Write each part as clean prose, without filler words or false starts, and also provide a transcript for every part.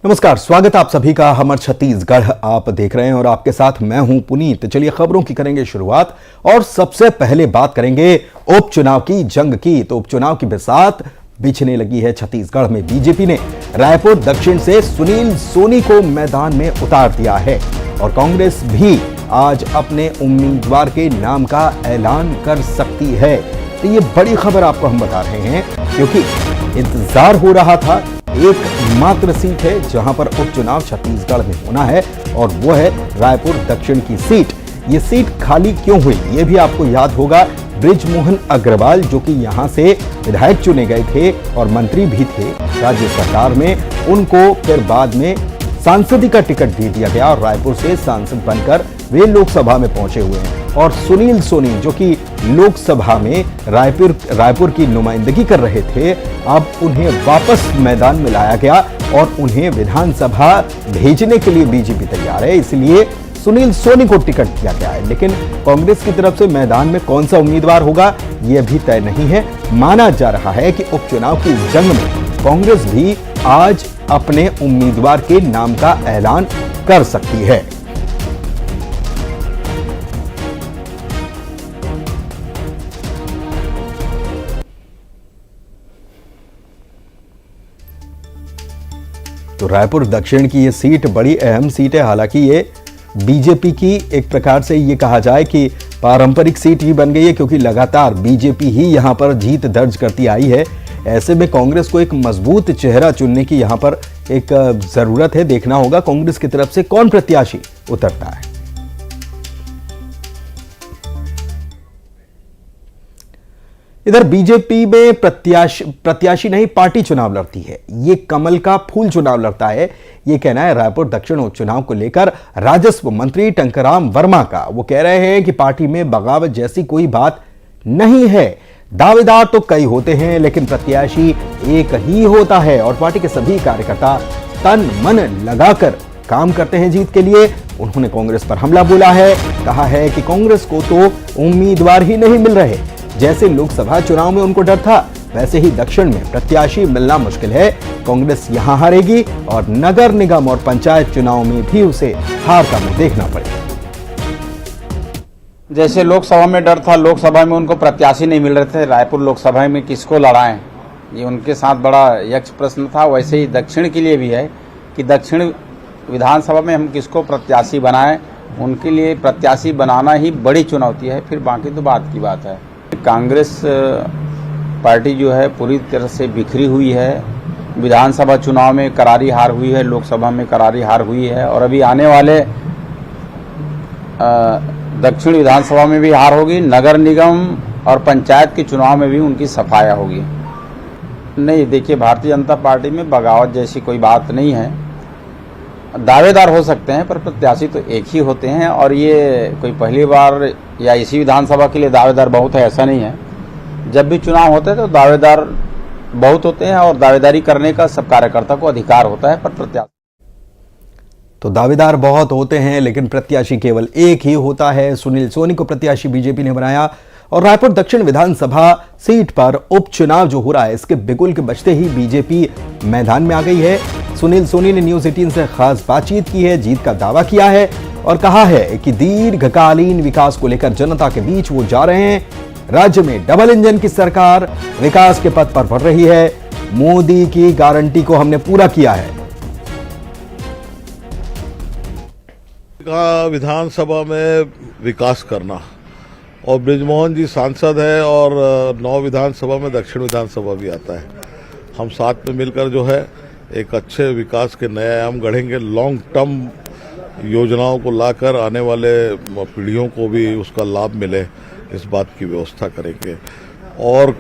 नमस्कार, स्वागत आप सभी का हमर छत्तीसगढ़ आप देख रहे हैं और आपके साथ मैं हूं पुनीत। चलिए खबरों की करेंगे शुरुआत और सबसे पहले बात करेंगे उपचुनाव की जंग की। तो उपचुनाव की बिसात बिछने लगी है छत्तीसगढ़ में। बीजेपी ने रायपुर दक्षिण से सुनील सोनी को मैदान में उतार दिया है और कांग्रेस भी आज अपने उम्मीदवार के नाम का ऐलान कर सकती है। तो ये बड़ी खबर आपको हम बता रहे हैं क्योंकि इंतजार हो रहा था। एक मात्र सीट है जहां पर उपचुनाव छत्तीसगढ़ में होना है और वो है रायपुर दक्षिण की सीट। ये सीट खाली क्यों हुई ये भी आपको याद होगा। बृजमोहन अग्रवाल जो कि यहां से विधायक चुने गए थे और मंत्री भी थे राज्य सरकार में, उनको फिर बाद में सांसदी का टिकट दे दिया गया और रायपुर से सांसद बनकर वे लोकसभा में पहुंचे हुए हैं। और सुनील सोनी जो कि लोकसभा में रायपुर की नुमाइंदगी कर रहे थे, अब उन्हें वापस मैदान में लाया गया और उन्हें विधानसभा भेजने के लिए बीजेपी तैयार है, इसलिए सुनील सोनी को टिकट दिया गया है। लेकिन कांग्रेस की तरफ से मैदान में कौन सा उम्मीदवार होगा यह भी तय नहीं है। माना जा रहा है कि उपचुनाव की जंग में कांग्रेस भी आज अपने उम्मीदवार के नाम का ऐलान कर सकती है। तो रायपुर दक्षिण की ये सीट बड़ी अहम सीट है। हालांकि ये बीजेपी की एक प्रकार से ये कहा जाए कि पारंपरिक सीट ही बन गई है क्योंकि लगातार बीजेपी ही यहां पर जीत दर्ज करती आई है। ऐसे में कांग्रेस को एक मजबूत चेहरा चुनने की यहां पर एक जरूरत है। देखना होगा कांग्रेस की तरफ से कौन प्रत्याशी उतरता है। इधर बीजेपी में प्रत्याशी नहीं पार्टी चुनाव लड़ती है। ये कमल का फूल चुनाव लड़ता है, ये कहना है रायपुर दक्षिण उपचुनाव को लेकर राजस्व मंत्री टंकराम वर्मा का। वो कह रहे हैं कि पार्टी में बगावत जैसी कोई बात नहीं है। दावेदार तो कई होते हैं लेकिन प्रत्याशी एक ही होता है और पार्टी के सभी कार्यकर्ता तन मन लगाकर काम करते हैं जीत के लिए। उन्होंने कांग्रेस पर हमला बोला है, कहा है कि कांग्रेस को तो उम्मीदवार ही नहीं मिल रहे। जैसे लोकसभा चुनाव में उनको डर था वैसे ही दक्षिण में प्रत्याशी मिलना मुश्किल है। कांग्रेस यहां हारेगी और नगर निगम और पंचायत चुनाव में भी उसे हार का मुंह देखना पड़ेगा। जैसे लोकसभा में डर था, लोकसभा में उनको प्रत्याशी नहीं मिल रहे थे, रायपुर लोकसभा में किसको लड़ाएं, ये उनके साथ बड़ा यक्ष प्रश्न था। वैसे ही दक्षिण के लिए भी है कि दक्षिण विधानसभा में हम किसको प्रत्याशी बनाएं। उनके लिए प्रत्याशी बनाना ही बड़ी चुनौती है, फिर बाकी तो बात की बात है। कांग्रेस पार्टी जो है पूरी तरह से बिखरी हुई है। विधानसभा चुनाव में करारी हार हुई है, लोकसभा में करारी हार हुई है और अभी आने वाले दक्षिण विधानसभा में भी हार होगी। नगर निगम और पंचायत के चुनाव में भी उनकी सफाया होगी। नहीं, देखिए भारतीय जनता पार्टी में बगावत जैसी कोई बात नहीं है। दावेदार हो सकते हैं पर प्रत्याशी तो एक ही होते हैं और ये कोई पहली बार या इसी विधानसभा के लिए दावेदार बहुत है ऐसा नहीं है। जब भी चुनाव होते हैं तो दावेदार बहुत होते हैं और दावेदारी करने का सब कार्यकर्ता को अधिकार होता है, पर प्रत्याशी तो दावेदार बहुत होते हैं लेकिन प्रत्याशी केवल एक ही होता है। सुनील सोनी को प्रत्याशी बीजेपी ने बनाया और रायपुर दक्षिण विधानसभा सीट पर उपचुनाव जो हो रहा है इसके बिगुल के बजते ही बीजेपी मैदान में आ गई है। सुनील सोनी ने न्यूज़ 18 से खास बातचीत की है, जीत का दावा किया है और कहा है कि दीर्घकालीन विकास को लेकर जनता के बीच वो जा रहे हैं। राज्य में डबल इंजन की सरकार विकास के पथ पर बढ़ रही है। मोदी की गारंटी को हमने पूरा किया है। विधानसभा में विकास करना और बृजमोहन जी सांसद है और 9 विधानसभा में दक्षिण विधानसभा भी आता है। हम साथ में मिलकर जो है एक अच्छे विकास के नए आयाम गढ़ेंगे। लॉन्ग टर्म योजनाओं को लाकर आने वाले पीढ़ियों को भी उसका लाभ मिले, इस बात की व्यवस्था करेंगे। और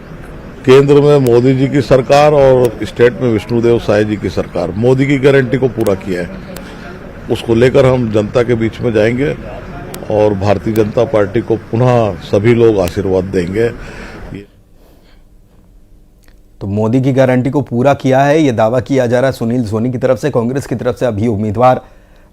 केंद्र में मोदी जी की सरकार और स्टेट में विष्णुदेव साय जी की सरकार, मोदी की गारंटी को पूरा किया है, उसको लेकर हम जनता के बीच में जाएंगे और भारतीय जनता पार्टी को पुनः सभी लोग आशीर्वाद देंगे। तो मोदी की गारंटी को पूरा किया है, यह दावा किया जा रहा है सुनील सोनी की तरफ से। कांग्रेस की तरफ से अभी उम्मीदवार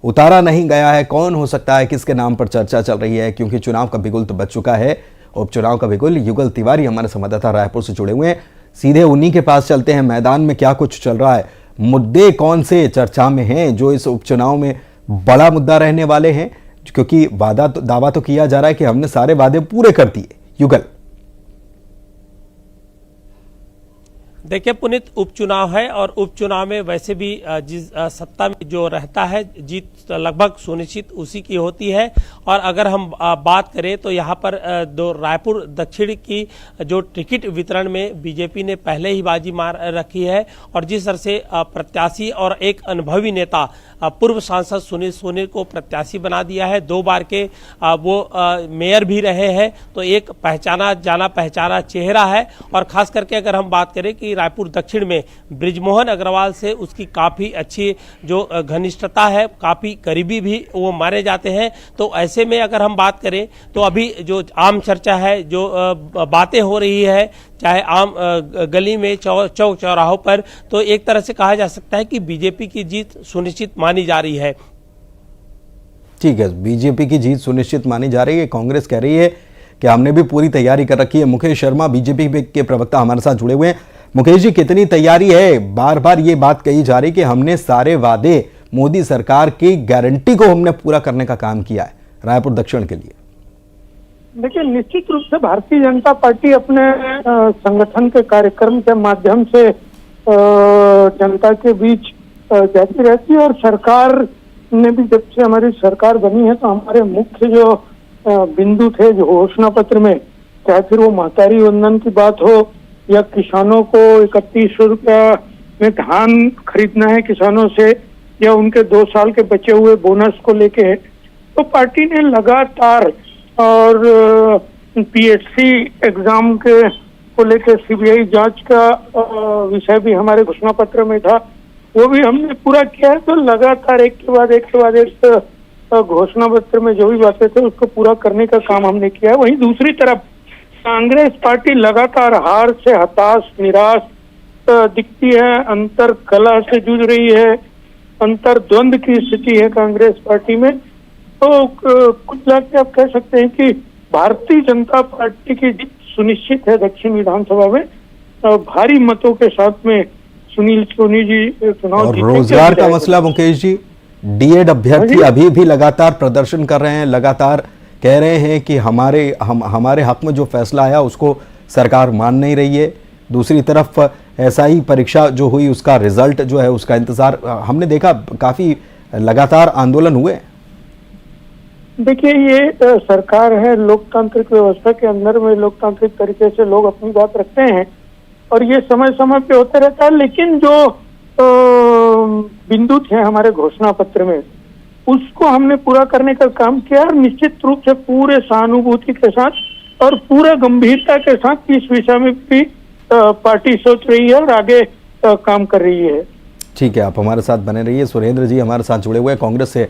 उतारा नहीं गया है। कौन हो सकता है, किसके नाम पर चर्चा चल रही है, क्योंकि चुनाव का बिगुल तो बच चुका है। उपचुनाव का बिगुल युगल तिवारी हमारे संवाददाता रायपुर से जुड़े हुए हैं, सीधे उन्हीं के पास चलते हैं। मैदान में क्या कुछ चल रहा है मुद्दे कौन से चर्चा में हैं जो इस उपचुनाव में बड़ा मुद्दा रहने वाले हैं, क्योंकि दावा तो किया जा रहा है कि हमने सारे वादे पूरे कर दिए। युगल, देखिए पुनीत, उपचुनाव है और उपचुनाव में वैसे भी जिस सत्ता में जो रहता है जीत लगभग सुनिश्चित उसी की होती है। और अगर हम बात करें तो यहाँ पर दो रायपुर दक्षिण की जो टिकट वितरण में बीजेपी ने पहले ही बाजी मार रखी है और जिस तरह से प्रत्याशी और एक अनुभवी नेता पूर्व सांसद सुनील सोनी को प्रत्याशी बना दिया है, 2 बार के वो मेयर भी रहे हैं, तो एक पहचाना जाना पहचाना चेहरा है। और खास करके अगर हम बात करें कि रायपुर दक्षिण में बृजमोहन अग्रवाल से उसकी काफ़ी अच्छी जो घनिष्ठता है, काफ़ी करीबी भी वो माने जाते हैं। तो ऐसे में अगर हम बात करें तो अभी जो आम चर्चा है, जो बातें हो रही है चाहे आम गली में चौक चौराहों पर, तो एक तरह से कहा जा सकता है कि बीजेपी की जीत सुनिश्चित मानी जा रही है। ठीक है, बीजेपी की जीत सुनिश्चित मानी जा रही है। कांग्रेस कह रही है कि हमने भी पूरी तैयारी कर रखी है। मुकेश शर्मा बीजेपी के प्रवक्ता हमारे साथ जुड़े हुए हैं। मुकेश जी, कितनी तैयारी है? बार बार ये बात कही जा रही कि हमने सारे वादे मोदी सरकार की गारंटी को हमने पूरा करने का काम किया है रायपुर दक्षिण के लिए। देखिए, निश्चित रूप से भारतीय जनता पार्टी अपने संगठन के कार्यक्रम के माध्यम से जनता के बीच जाती रहती है और सरकार ने भी, जब से हमारी सरकार बनी है तो हमारे मुख्य जो बिंदु थे जो घोषणा पत्र में, चाहे फिर वो महतारी वंदन की बात हो या किसानों को 3100 रुपया में धान खरीदना है किसानों से, या उनके 2 साल के बचे हुए बोनस को लेके, तो पार्टी ने लगातार, और पीएचसी एग्जाम के को लेकर सीबीआई जांच का विषय भी हमारे घोषणा पत्र में था, वो भी हमने पूरा किया है। तो लगातार एक के बाद एक घोषणा पत्र में जो भी बातें थे उसको पूरा करने का काम हमने किया है। वहीं दूसरी तरफ कांग्रेस पार्टी लगातार हार से हताश निराश दिखती है, अंतर कलह से जूझ रही है, अंतर द्वंद की स्थिति है कांग्रेस पार्टी में। तो कुछ लाके आप कह सकते हैं कि भारतीय जनता पार्टी की जीत सुनिश्चित है दक्षिण विधानसभा में, भारी मतों के साथ में सुनील सोनी जी चुनाव जीतेंगे। रोजगार का मसला मुकेश जी, डीएड अभ्यर्थी अभी भी लगातार प्रदर्शन कर रहे हैं, लगातार कह रहे हैं कि हमारे हक में जो फैसला आया उसको सरकार मान नहीं रही है। दूसरी तरफ एसआई परीक्षा जो हुई उसका रिजल्ट जो है उसका इंतजार हमने देखा, काफी लगातार आंदोलन हुए। देखिए, ये सरकार है, लोकतांत्रिक व्यवस्था के अंदर में लोकतांत्रिक तरीके से लोग अपनी बात रखते हैं और ये समय समय पे होता रहता है। लेकिन जो बिंदु थे हमारे घोषणा पत्र में उसको हमने पूरा करने का काम किया और निश्चित रूप से पूरे सहानुभूति के साथ और पूरे गंभीरता के साथ इस विषय में भी पार्टी सोच रही है और आगे काम कर रही है। ठीक है, आप हमारे साथ बने रहिए। सुरेंद्र जी हमारे साथ जुड़े हुए हैं कांग्रेस से।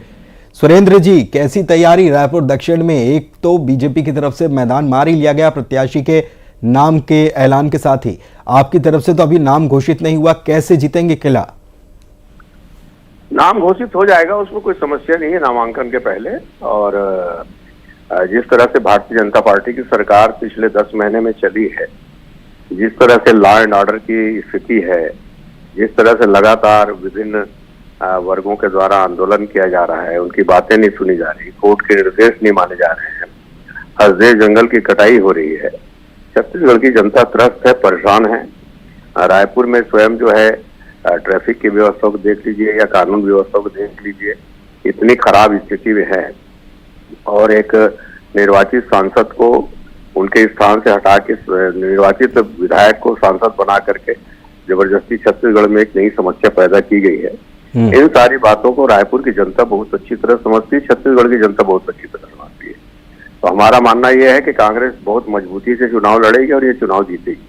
सुरेंद्र जी, कैसी तैयारी रायपुर दक्षिण में? एक तो बीजेपी की तरफ से मैदान मार ही लिया गया प्रत्याशी के नाम के ऐलान के साथ ही, आपकी तरफ से तो अभी नाम घोषित नहीं हुआ, कैसे जीतेंगे किला? नाम घोषित हो जाएगा, उसमें कोई समस्या नहीं है नामांकन के पहले। और जिस तरह से भारतीय जनता पार्टी की सरकार पिछले 10 महीने में चली है, जिस तरह से लॉ एंड ऑर्डर की स्थिति है, जिस तरह से लगातार विभिन्न वर्गों के द्वारा आंदोलन किया जा रहा है, उनकी बातें नहीं सुनी जा रही, कोर्ट के निर्देश नहीं माने जा रहे हैं, हर देश जंगल की कटाई हो रही है, छत्तीसगढ़ की जनता त्रस्त है, परेशान है। रायपुर में स्वयं जो है ट्रैफिक की व्यवस्था को देख लीजिए या कानून व्यवस्था को देख लीजिए, इतनी खराब स्थिति में है। और एक निर्वाचित सांसद को उनके स्थान से हटा के निर्वाचित विधायक को सांसद बना करके जबरदस्ती छत्तीसगढ़ में एक नई समस्या पैदा की गई है। इन सारी बातों को रायपुर की जनता बहुत अच्छी तरह समझती है, छत्तीसगढ़ की जनता बहुत अच्छी तरह समझती है। तो हमारा मानना यह है कि कांग्रेस बहुत मजबूती से चुनाव लड़ेगी और ये चुनाव जीतेगी।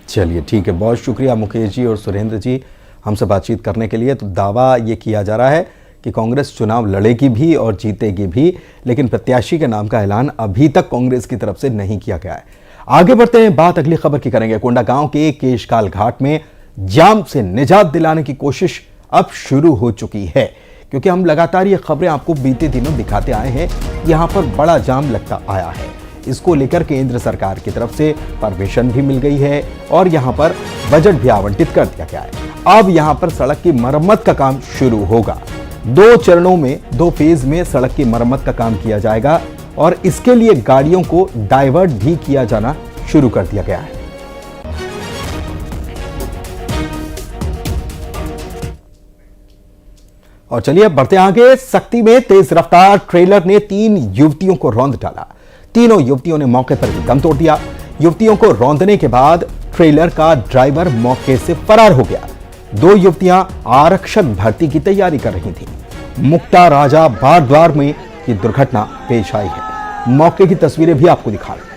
चलिए ठीक है, बहुत शुक्रिया मुकेश जी और सुरेंद्र जी हमसे बातचीत करने के लिए। तो दावा ये किया जा रहा है कि कांग्रेस चुनाव लड़ेगी भी और जीतेगी भी, लेकिन प्रत्याशी के नाम का ऐलान अभी तक कांग्रेस की तरफ से नहीं किया गया है। आगे बढ़ते हैं, बात अगली खबर की करेंगे। कोंडागांव के केशकाल घाट में जाम से निजात दिलाने की कोशिश अब शुरू हो चुकी है, क्योंकि हम लगातार ये खबरें आपको बीते दिनों दिखाते आए हैं। यहां पर बड़ा जाम लगता आया है, इसको लेकर केंद्र सरकार की तरफ से परमिशन भी मिल गई है और यहां पर बजट भी आवंटित कर दिया गया है। अब यहां पर सड़क की मरम्मत का काम शुरू होगा। 2 चरणों में 2 फेज में सड़क की मरम्मत का काम किया जाएगा और इसके लिए गाड़ियों को डाइवर्ट भी किया जाना शुरू कर दिया गया है। और चलिए अब बढ़ते आगे। सक्ती में तेज रफ्तार ट्रेलर ने 3 युवतियों को रौंद डाला। तीनों युवतियों ने मौके पर ही दम तोड़ दिया। युवतियों को रौंदने के बाद ट्रेलर का ड्राइवर मौके से फरार हो गया। 2 युवतियां आरक्षक भर्ती की तैयारी कर रही थीं। मुक्ता राजा बारद्वार में यह दुर्घटना पेश आई है। मौके की तस्वीरें भी आपको दिखा रहे हैं।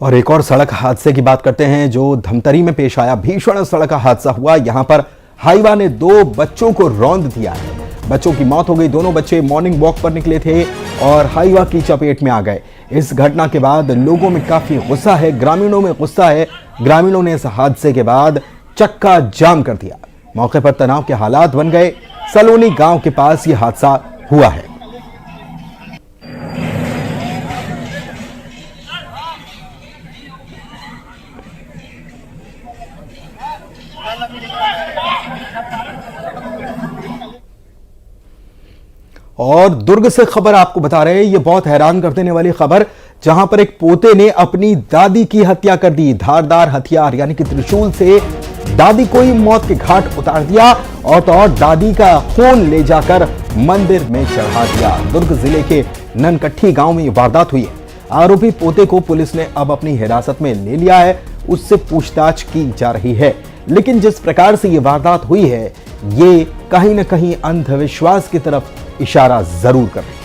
और एक और सड़क हादसे की बात करते हैं जो धमतरी में पेश आया। भीषण सड़क हादसा हुआ। यहां पर हाईवा ने 2 बच्चों को रौंद दिया है। बच्चों की मौत हो गई। दोनों बच्चे मॉर्निंग वॉक पर निकले थे और हाईवा की चपेट में आ गए। इस घटना के बाद लोगों में काफी गुस्सा है, ग्रामीणों में गुस्सा है। ग्रामीणों ने इस हादसे के बाद चक्का जाम कर दिया। मौके पर तनाव के हालात बन गए। सलोनी गांव के पास यह हादसा हुआ है। और दुर्ग से खबर आपको बता रहे हैं, ये बहुत हैरान कर देने वाली खबर, जहां पर एक पोते ने अपनी दादी की हत्या कर दी। धारदार हथियार यानी कि त्रिशूल से दादी को ही मौत के घाट उतार दिया और तो और दादी का खून ले जाकर मंदिर में चढ़ा दिया। दुर्ग जिले के ननकट्ठी गांव में यह वारदात हुई है। आरोपी पोते को पुलिस ने अब अपनी हिरासत में ले लिया है। उससे पूछताछ की जा रही है। लेकिन जिस प्रकार से यह वारदात हुई है, ये कहीं ना कहीं अंधविश्वास की तरफ इशारा जरूर कर रही है।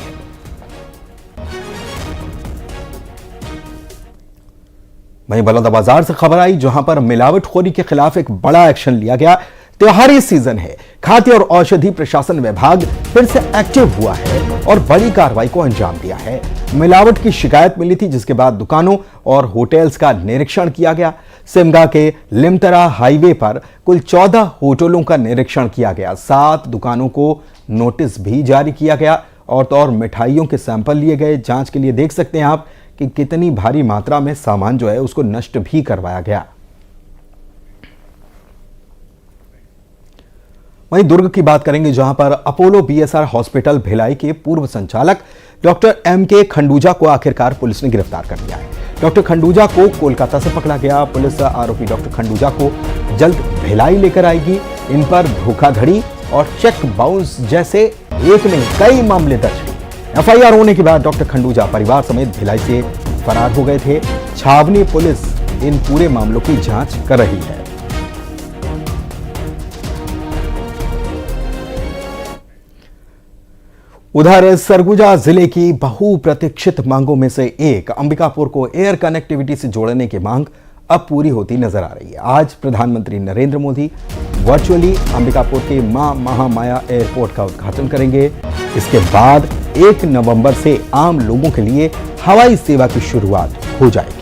वहीं बलौदाबाजार से खबर आई, जहां पर मिलावटखोरी के खिलाफ एक बड़ा एक्शन लिया गया। त्योहारी सीजन है, खाद्य और औषधि प्रशासन विभाग फिर से एक्टिव हुआ है और बड़ी कार्रवाई को अंजाम दिया है। मिलावट की शिकायत मिली थी, जिसके बाद दुकानों और होटल्स का निरीक्षण किया गया। सिमगा के लिमतरा हाईवे पर कुल 14 होटलों का निरीक्षण किया गया। 7 दुकानों को नोटिस भी जारी किया गया और तो और मिठाइयों के सैंपल लिए गए जांच के लिए। देख सकते हैं आप कि कितनी भारी मात्रा में सामान जो है उसको नष्ट भी करवाया गया। वहीं दुर्ग की बात करेंगे, जहां पर अपोलो बीएसआर हॉस्पिटल भिलाई के पूर्व संचालक डॉक्टर एम.के. खंडूजा को आखिरकार पुलिस ने गिरफ्तार कर लिया है। डॉक्टर खंडूजा को कोलकाता से पकड़ा गया। पुलिस आरोपी डॉक्टर खंडूजा को जल्द भिलाई लेकर आएगी। इन पर धोखाधड़ी और चेक बाउंस जैसे एक नहीं कई मामले दर्ज हैं। एफआईआर होने के बाद डॉक्टर खंडूजा परिवार समेत भिलाई से फरार हो गए थे। छावनी पुलिस इन पूरे मामलों की जांच कर रही है। उधर सरगुजा जिले की बहुप्रतीक्षित मांगों में से एक अंबिकापुर को एयर कनेक्टिविटी से जोड़ने की मांग अब पूरी होती नजर आ रही है। आज प्रधानमंत्री नरेंद्र मोदी वर्चुअली अंबिकापुर के मां महामाया एयरपोर्ट का उद्घाटन करेंगे। इसके बाद 1 नवंबर से आम लोगों के लिए हवाई सेवा की शुरुआत हो जाएगी।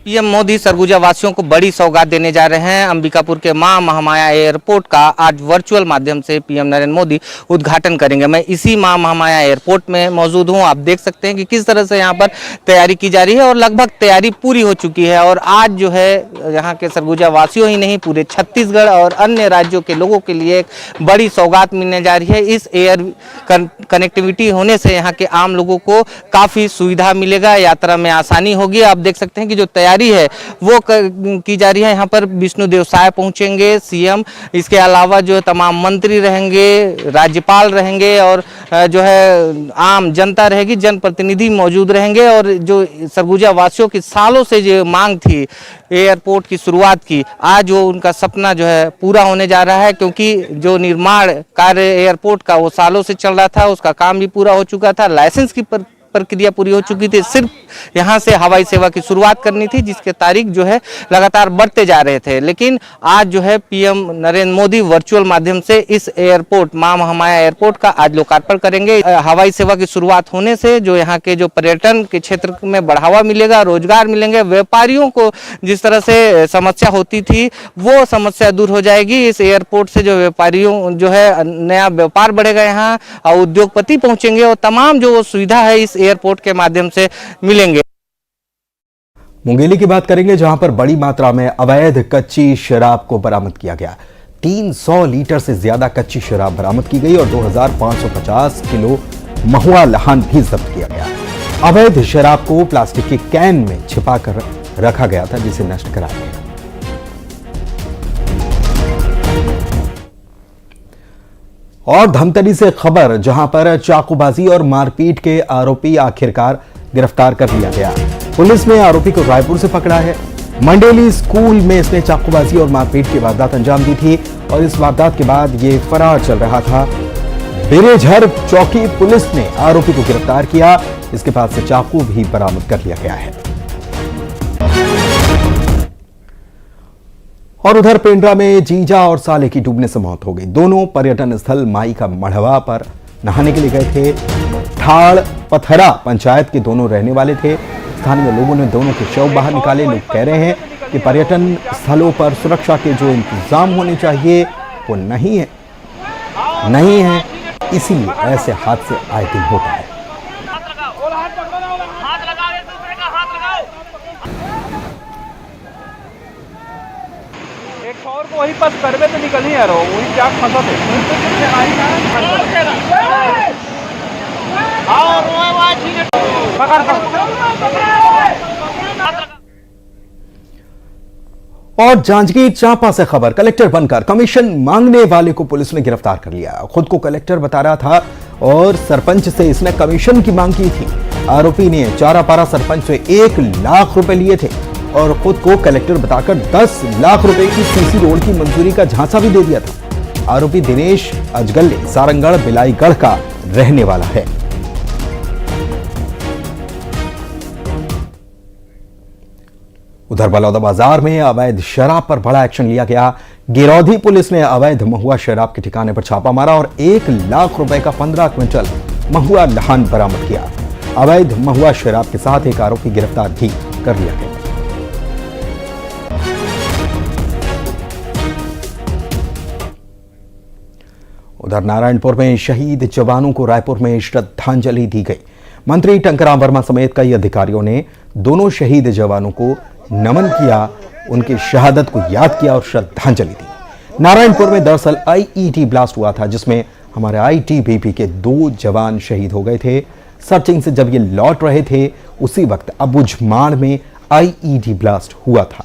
पीएम मोदी सरगुजा वासियों को बड़ी सौगात देने जा रहे हैं। अंबिकापुर के मां महामाया एयरपोर्ट का आज वर्चुअल माध्यम से पीएम नरेंद्र मोदी उद्घाटन करेंगे। मैं इसी मां महामाया एयरपोर्ट में मौजूद हूं। आप देख सकते हैं कि किस तरह से यहां पर तैयारी की जा रही है और लगभग तैयारी पूरी हो चुकी है। और आज जो है यहाँ के सरगुजा वासियों ही नहीं, पूरे छत्तीसगढ़ और अन्य राज्यों के लोगों के लिए एक बड़ी सौगात मिलने जा रही है। इस एयर कनेक्टिविटी होने से यहाँ के आम लोगों को काफ़ी सुविधा मिलेगा, यात्रा में आसानी होगी। आप देख सकते हैं कि जो तैयारी है वो की जा रही है। यहाँ पर विष्णुदेव साय पहुंचेंगे, सीएम, इसके अलावा जो है तमाम मंत्री रहेंगे, राज्यपाल रहेंगे और जो है आम जनता रहेगी, जनप्रतिनिधि मौजूद रहेंगे। और जो सरगुजा वासियों की सालों से जो मांग थी एयरपोर्ट की शुरुआत की, आज वो उनका सपना जो है पूरा होने जा रहा है। क्योंकि जो निर्माण कार्य एयरपोर्ट का वो सालों से चल रहा था, उसका काम भी पूरा हो चुका था, लाइसेंस की प्रक्रिया पूरी हो चुकी थी, सिर्फ यहाँ से हवाई सेवा की शुरुआत करनी थी, जिसके तारीख जो है लगातार बढ़ते जा रहे थे। लेकिन आज जो है पीएम नरेंद्र मोदी वर्चुअल माध्यम से इस एयरपोर्ट मां महामाया एयरपोर्ट का आज लोकार्पण करेंगे। हवाई सेवा की शुरुआत होने से जो यहाँ के जो पर्यटन के क्षेत्र में बढ़ावा मिलेगा, रोजगार मिलेंगे, व्यापारियों को जिस तरह से समस्या होती थी वो समस्या दूर हो जाएगी। इस एयरपोर्ट से जो व्यापारियों जो है नया व्यापार बढ़ेगा, यहाँ उद्योगपति पहुंचेंगे और तमाम जो सुविधा है इस एयरपोर्ट के माध्यम से मिलेंगे। मुंगेली की बात करेंगे, जहां पर बड़ी मात्रा में अवैध कच्ची शराब को बरामद किया गया। 300 लीटर से ज्यादा कच्ची शराब बरामद की गई और 2550 किलो महुआ लहान भी जब्त किया गया। अवैध शराब को प्लास्टिक के कैन में छिपाकर रखा गया था, जिसे नष्ट कराया गया। और धमतरी से खबर, जहां पर चाकूबाजी और मारपीट के आरोपी आखिरकार गिरफ्तार कर लिया गया। पुलिस ने आरोपी को रायपुर से पकड़ा है। मंडेली स्कूल में इसने चाकूबाजी और मारपीट की वारदात अंजाम दी थी और इस वारदात के बाद ये फरार चल रहा था। बिरेझर चौकी पुलिस ने आरोपी को गिरफ्तार किया। इसके पास से चाकू भी बरामद कर लिया गया है। और उधर पेंड्रा में जीजा और साले की डूबने से मौत हो गई। दोनों पर्यटन स्थल माई का मढ़वा पर नहाने के लिए गए थे। ठाड़ पथरा पंचायत के दोनों रहने वाले थे। स्थानीय लोगों ने दोनों के शव बाहर निकाले। लोग कह रहे हैं कि पर्यटन स्थलों पर सुरक्षा के जो इंतजाम होने चाहिए वो नहीं है, इसीलिए ऐसे हादसे आए दिन होता है। और को वही पास करवे तो निकल ही आ रहा हो, वही क्या फंसा थे। और जांजगीर चांपा से खबर, कलेक्टर बनकर कमीशन मांगने वाले को पुलिस ने गिरफ्तार कर लिया। खुद को कलेक्टर बता रहा था और सरपंच से इसने कमीशन की मांग की थी। आरोपी ने चारापारा सरपंच से 1 लाख रुपए लिए थे और खुद को कलेक्टर बताकर 10 लाख रुपए की सीसी रोड की मंजूरी का झांसा भी दे दिया था। आरोपी दिनेश अजगल्ले सारंगढ़ बिलाईगढ़ का रहने वाला है। उधर बलौदाबाजार में अवैध शराब पर बड़ा एक्शन लिया गया। गिरौधी पुलिस ने अवैध महुआ शराब के ठिकाने पर छापा मारा और 1 लाख रुपए का 15 क्विंटल महुआ लहान बरामद किया। अवैध महुआ शराब के साथ एक आरोपी गिरफ्तार भी कर लिया गया। उधर नारायणपुर में शहीद जवानों को रायपुर में श्रद्धांजलि दी गई। मंत्री टंकराम वर्मा समेत कई अधिकारियों ने दोनों शहीद जवानों को नमन किया, उनकी शहादत को याद किया और श्रद्धांजलि दी। नारायणपुर में दरअसल आईईडी ब्लास्ट हुआ था, जिसमें हमारे आईटीबीपी के 2 जवान शहीद हो गए थे। सर्चिंग से जब ये लौट रहे थे उसी वक्त अबुझमाड़ में आईईडी ब्लास्ट हुआ था।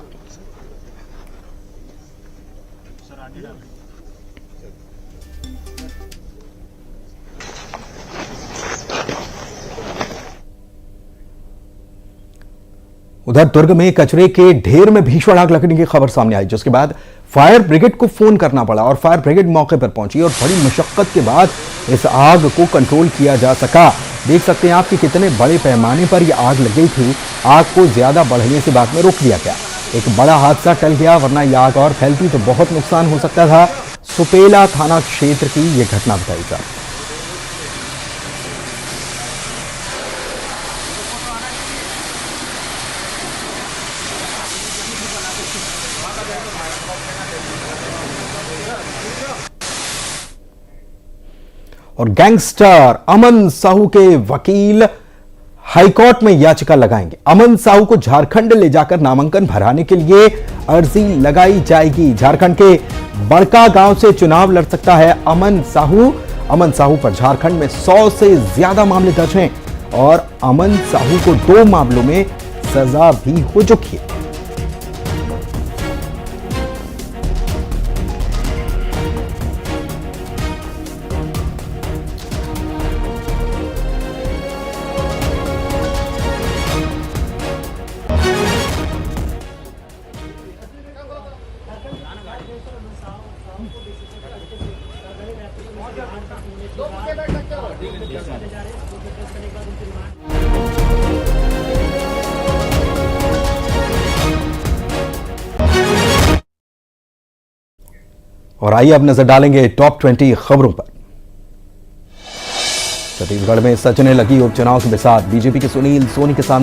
उधर दुर्ग में कचरे के ढेर में भीषण आग लगने की खबर सामने आई, जिसके बाद फायर ब्रिगेड को फोन करना पड़ा और फायर ब्रिगेड मौके पर पहुंची और बड़ी मशक्कत के बाद इस आग को कंट्रोल किया जा सका। देख सकते हैं आप कि कितने बड़े पैमाने पर यह आग लग गई थी। आग को ज्यादा बढ़ने से बाद में रोक दिया गया। एक बड़ा हादसा टल गया, वरना यह आग और फैलती तो बहुत नुकसान हो सकता था। सुपेला थाना क्षेत्र की यह घटना बताई जा। और गैंगस्टर अमन साहू के वकील हाईकोर्ट में याचिका लगाएंगे। अमन साहू को झारखंड ले जाकर नामांकन भराने के लिए अर्जी लगाई जाएगी। झारखंड के बड़का गांव से चुनाव लड़ सकता है अमन साहू। अमन साहू पर झारखंड में 100 से ज्यादा मामले दर्ज हैं और अमन साहू को 2 मामलों में सजा भी हो चुकी है। और आइए अब नजर डालेंगे टॉप 20 खबरों पर। छत्तीसगढ़ में सचने लगी उपचुनाव के बिसात, बीजेपी के सुनील सोनी के सामने